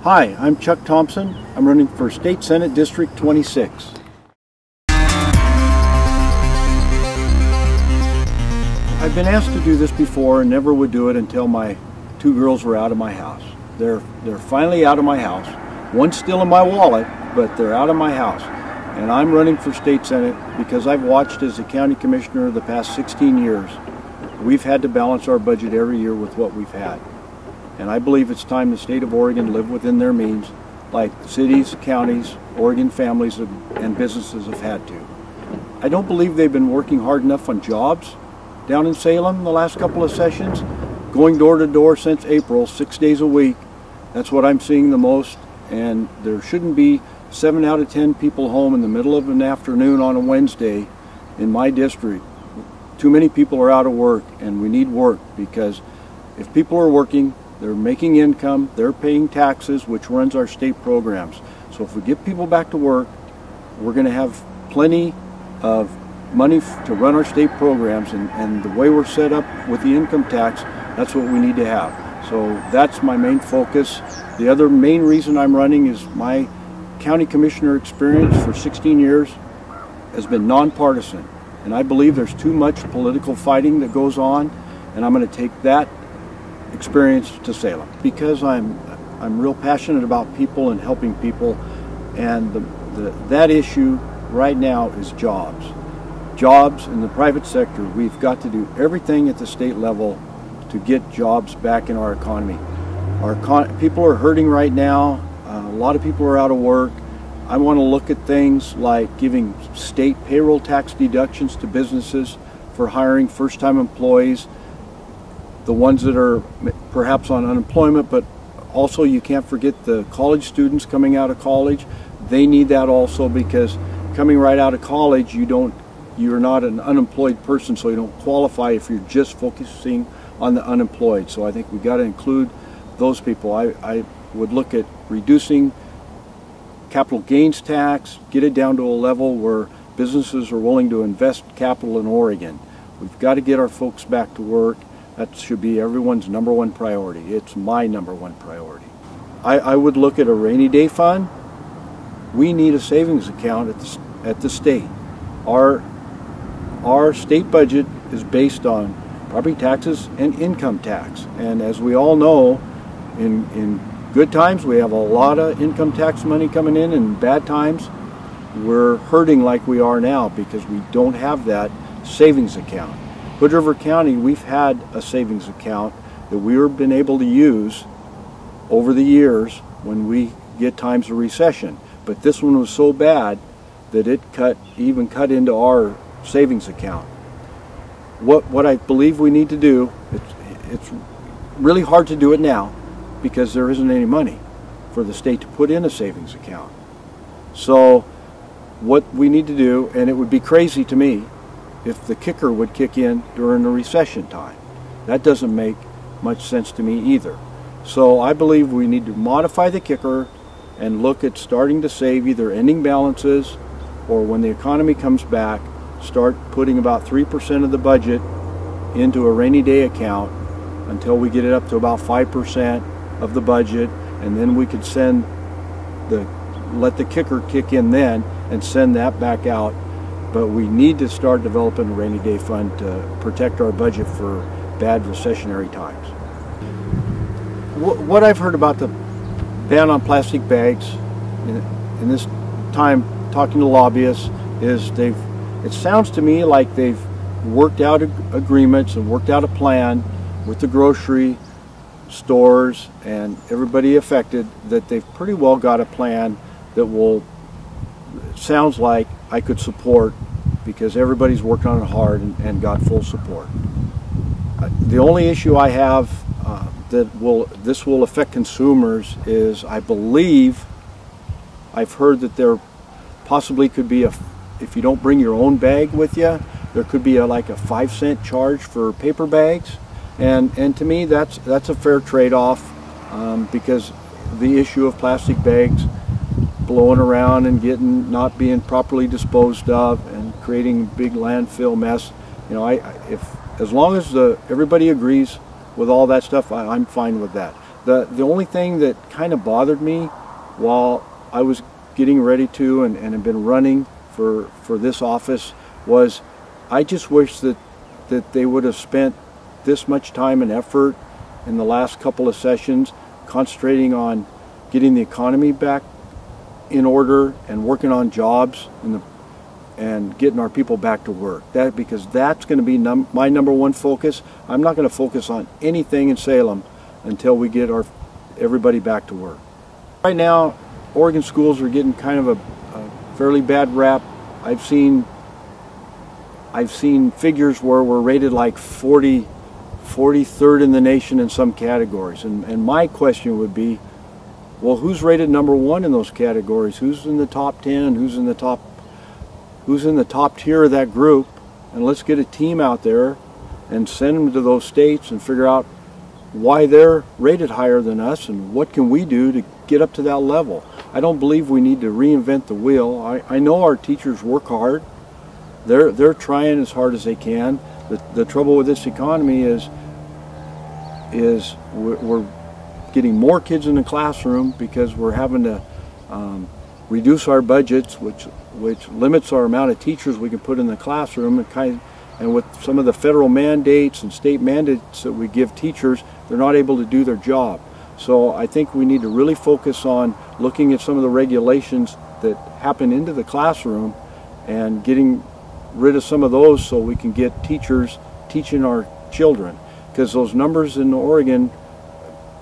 Hi, I'm Chuck Thomsen. I'm running for State Senate District 26. I've been asked to do this before and never would do it until my two girls were out of my house. They're finally out of my house. One's still in my wallet, but they're out of my house. And I'm running for State Senate because I've watched as a county commissioner the past 16 years. We've had to balance our budget every year with what we've had. And I believe it's time the state of Oregon live within their means, like cities, counties, Oregon families and businesses have had to. I don't believe they've been working hard enough on jobs down in Salem the last couple of sessions. Going door to door since April, 6 days a week. That's what I'm seeing the most. And there shouldn't be 7 out of 10 people home in the middle of an afternoon on a Wednesday in my district. Too many people are out of work, and we need work, because if people are working, they're making income, they're paying taxes, which runs our state programs. So if we get people back to work, we're going to have plenty of money to run our state programs, and the way we're set up with the income tax, that's what we need to have. So that's my main focus. The other main reason I'm running is my county commissioner experience for 16 years has been nonpartisan. And I believe there's too much political fighting that goes on, and I'm going to take that experience to Salem. Because I'm real passionate about people and helping people, and that issue right now is jobs. Jobs in the private sector. We've got to do everything at the state level to get jobs back in our economy. People are hurting right now. A lot of people are out of work. I want to look at things like giving state payroll tax deductions to businesses for hiring first-time employees, the ones that are perhaps on unemployment, but also you can't forget the college students coming out of college. They need that also, because coming right out of college, you're not an unemployed person, so you don't qualify if you're just focusing on the unemployed. So I think we got to include those people. I would look at reducing capital gains tax, get it down to a level where businesses are willing to invest capital in Oregon. We've got to get our folks back to work. That should be everyone's number one priority. It's my number one priority. I would look at a rainy day fund. We need a savings account at the state. Our state budget is based on property taxes and income tax. And as we all know, in good times we have a lot of income tax money coming in, and bad times we're hurting like we are now because we don't have that savings account. Hood River County, we've had a savings account that we've been able to use over the years when we get times of recession. But this one was so bad that it even cut into our savings account. What I believe we need to do, it's really hard to do it now because there isn't any money for the state to put in a savings account. So what we need to do, and it would be crazy to me if the kicker would kick in during a recession time. That doesn't make much sense to me either. So I believe we need to modify the kicker and look at starting to save either ending balances, or when the economy comes back, start putting about 3% of the budget into a rainy day account until we get it up to about 5% of the budget, and then we could let the kicker kick in then and send that back out. But we need to start developing a rainy day fund to protect our budget for bad recessionary times. What I've heard about the ban on plastic bags in this time talking to lobbyists is it sounds to me like they've worked out agreements and worked out a plan with the grocery stores and everybody affected, that they've pretty well got a plan that sounds like I could support, because everybody's worked on it hard and got full support. The only issue I have this will affect consumers is, I believe I've heard that there possibly could be if you don't bring your own bag with you, there could be like a 5-cent charge for paper bags, and to me that's a fair trade-off, because the issue of plastic bags blowing around and not being properly disposed of and creating a big landfill mess, you know, as long as everybody agrees with all that stuff, I'm fine with that. The only thing that kind of bothered me while I was getting ready to and have been running for this office was I just wish that they would have spent this much time and effort in the last couple of sessions concentrating on getting the economy back in order and working on jobs and getting our people back to work. Because that's going to be my number one focus. I'm not going to focus on anything in Salem until we get everybody back to work. Right now, Oregon schools are getting kind of a fairly bad rap. I've seen figures where we're rated like 43rd in the nation in some categories. And my question would be, well, who's rated number one in those categories? Who's in the top 10? Who's in the top tier of that group? And let's get a team out there and send them to those states and figure out why they're rated higher than us and what can we do to get up to that level. I don't believe we need to reinvent the wheel. I know our teachers work hard. They're trying as hard as they can. The trouble with this economy is we're getting more kids in the classroom because we're having to reduce our budgets, which limits our amount of teachers we can put in the classroom. And with some of the federal mandates and state mandates that we give teachers, they're not able to do their job. So I think we need to really focus on looking at some of the regulations that happen into the classroom and getting rid of some of those so we can get teachers teaching our children. Because those numbers in Oregon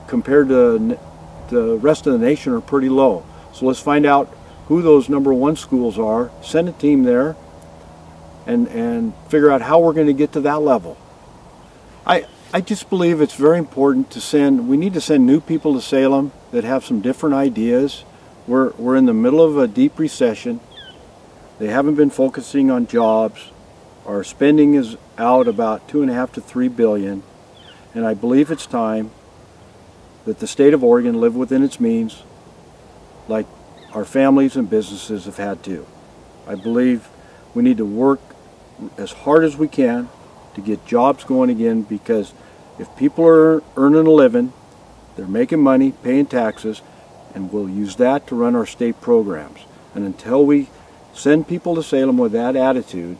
compared to the rest of the nation are pretty low. So let's find out who those number one schools are, send a team there, and figure out how we're going to get to that level. I just believe it's very important we need to send new people to Salem that have some different ideas. We're in the middle of a deep recession. They haven't been focusing on jobs. Our spending is out about $2.5 to $3 billion, and I believe it's time that the state of Oregon live within its means like our families and businesses have had to. I believe we need to work as hard as we can to get jobs going again, because if people are earning a living, they're making money, paying taxes, and we'll use that to run our state programs. And until we send people to Salem with that attitude,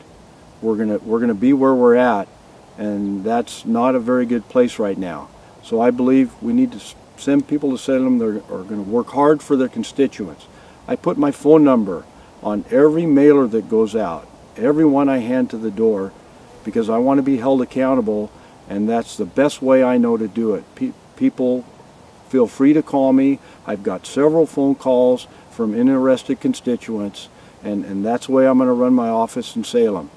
we're gonna be where we're at, and that's not a very good place right now. So I believe we need to send people to Salem that are going to work hard for their constituents. I put my phone number on every mailer that goes out, every one I hand to the door, because I want to be held accountable, and that's the best way I know to do it. People feel free to call me. I've got several phone calls from interested constituents, and that's the way I'm going to run my office in Salem,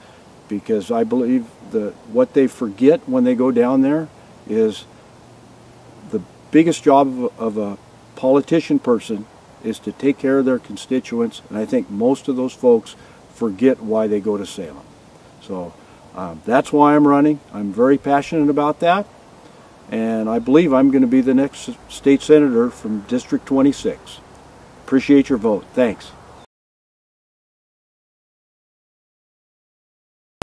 because I believe that what they forget when they go down there is the biggest job of a politician person is to take care of their constituents, and I think most of those folks forget why they go to Salem. So that's why I'm running. I'm very passionate about that, and I believe I'm going to be the next state senator from District 26. Appreciate your vote. Thanks.